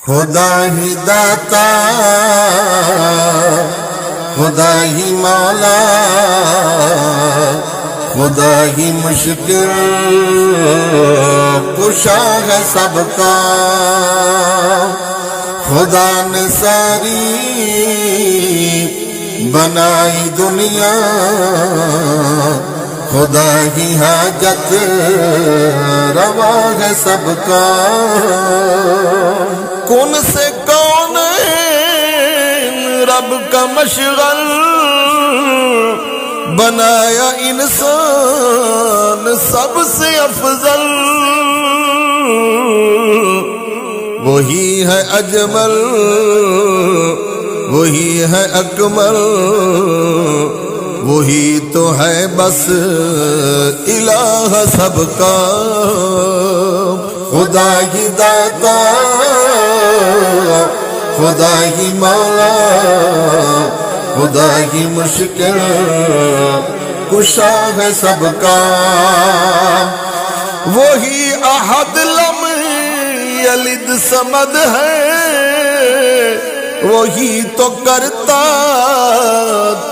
خدا ہی داتا، خدا ہی مولا، خدا ہی مشکل کشا ہے سب کا۔ خدا نے ساری بنائی دنیا، خدا ہی حاجت روا ہے سب کا۔ کون سے کون رب کا مشغل، بنایا انسان سب سے افضل۔ وہی ہے اجمل، وہی ہے اکمل، وہی تو ہے بس الہ سب کا۔ خدا ہی داتا، خدا ہی مولا، خدا ہی مشکل کشا ہے سب کا۔ وہی احد لم یلد صمد ہے، وہی تو کرتا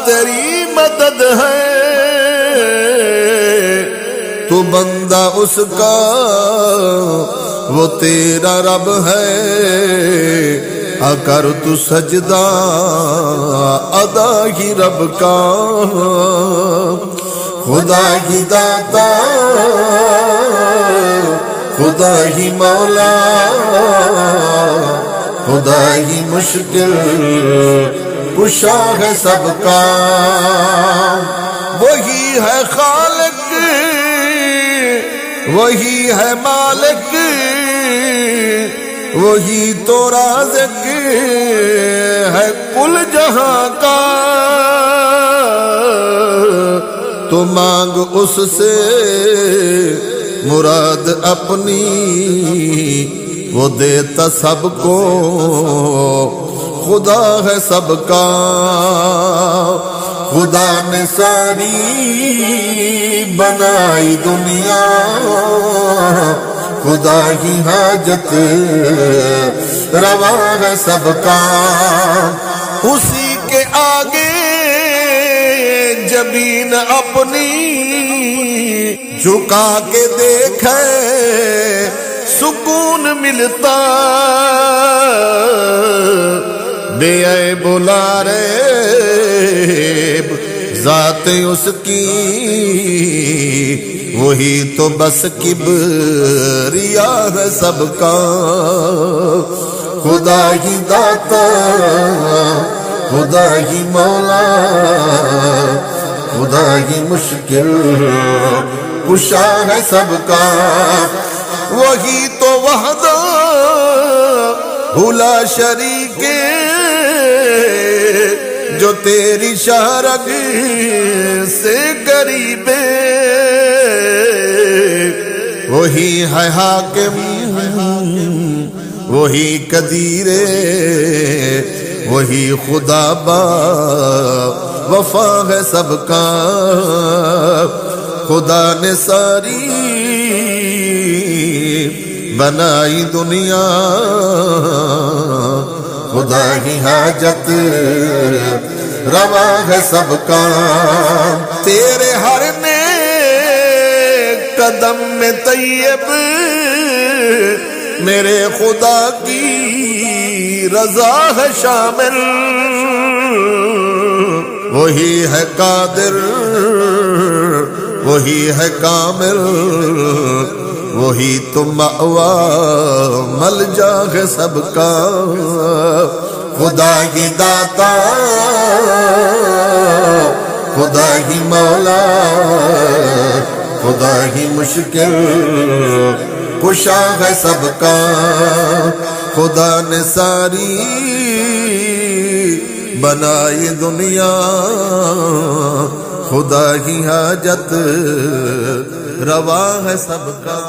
تیری مدد ہے۔ تو بندہ اس کا، وہ تیرا رب ہے، اگر تو سجدہ ادا ہی رب کا۔ خدا ہی داتا، خدا ہی مولا، خدا ہی مشکل کشا ہے سب کا۔ وہی ہے خالق، وہی ہے مالک، وہی تو رازق ہے کل جہاں کا۔ تو مانگ اس سے مراد اپنی، وہ دیتا سب کو، خدا ہے سب کا۔ خدا نے ساری بنائی دنیا، خدا ہی حاجت روا ہے سب کا۔ اسی کے آگے جبین اپنی جھکا کے دیکھے سکون ملتا۔ بے عیب لارے ذات اس کی، وہی تو بس کبریا ہے سب کا۔ خدا ہی داتا، خدا ہی مولا، خدا ہی مشکل کشا ہے سب کا۔ وہی تو وحدہ لا شریک، جو تیری شارگ سے قریب۔ وہی ہے حاکم، وہی قدیر، وہی خدا با وفا ہے سب کا۔ خدا نے ساری بنائی دنیا، خدا ہی حاجت روا ہے سب کا۔ تیرے ہر نیک قدم میں طیب میرے خدا کی رضا ہے شامل۔ وہی ہے قادر، وہی ہے کامل، وہی تو مأوا ملجا ہے سب کا۔ خدا ہی داتا، خدا ہی مولا، خدا ہی مشکل کشا ہے سب کا۔ خدا نے ساری بنائی دنیا، خدا ہی حاجت روا ہے سب کا۔